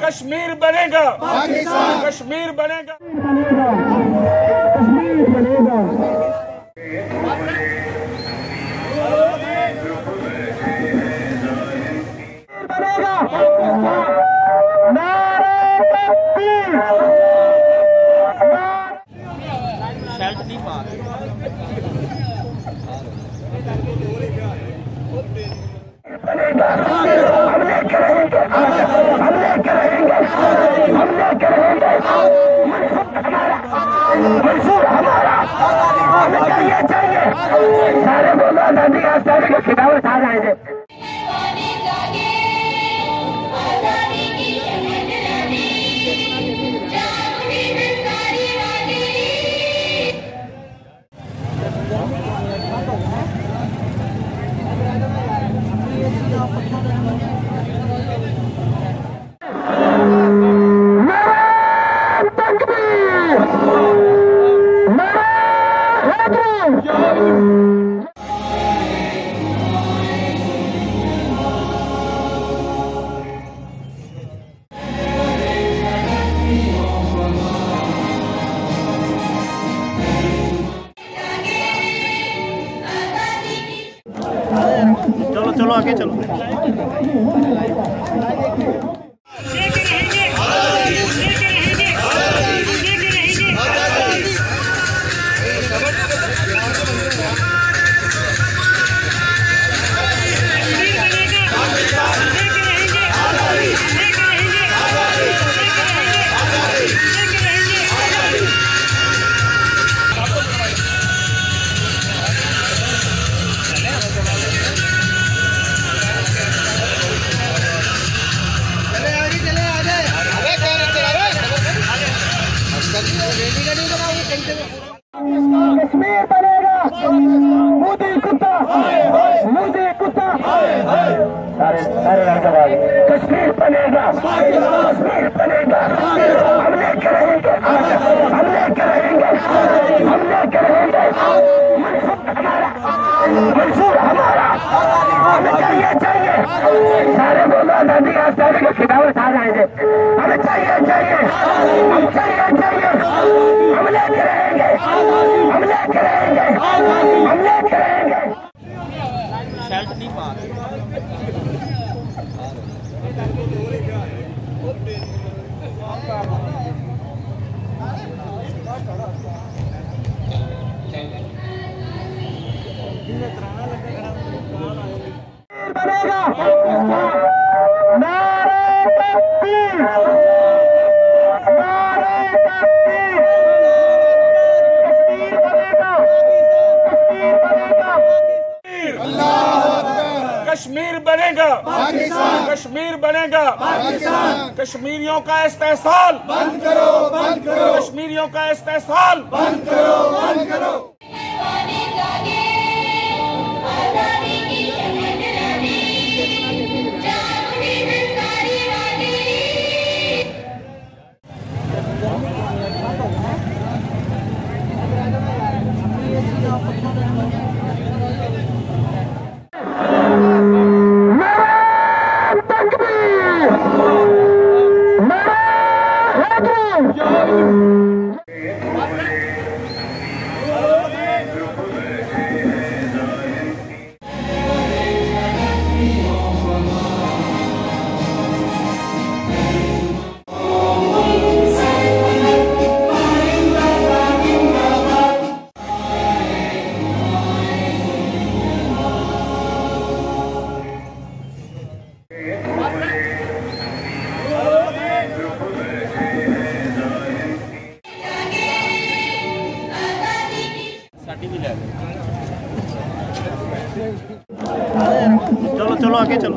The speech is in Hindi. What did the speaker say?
कश्मीर बनेगा, कश्मीर बनेगा, कश्मीर बनेगा। चलो आगे चलो। कश्मीर बनेगा, मोदी कुत्ता, मोदी कुत्ता, सारे लड़का कश्मीर बनेगा, कश्मीर बनेगा, हमले करेंगे, हमले करेंगे, हमले करेंगे, मंसूर हमारा, हमें चाहिए चाहिए, सारे बोलो आजादी आजादी के खिलाफ आ जाएंगे, हमें चाहिए चाहिए, हम चाहिए चाहिए, हमले करेंगे, हमले करेंगे, हमले करेंगे। शर्ट नहीं पा बनेगा, नारे तकबीर, नारे तकबीर, कश्मीर बनेगा, कश्मीर बनेगा, कश्मीर बनेगा, कश्मीर बनेगा, कश्मीरियों का istihsal बंद करो, बंद करो, कश्मीरियों का istihsal बंद करो, बंद करो। चलो चलो आगे चलो।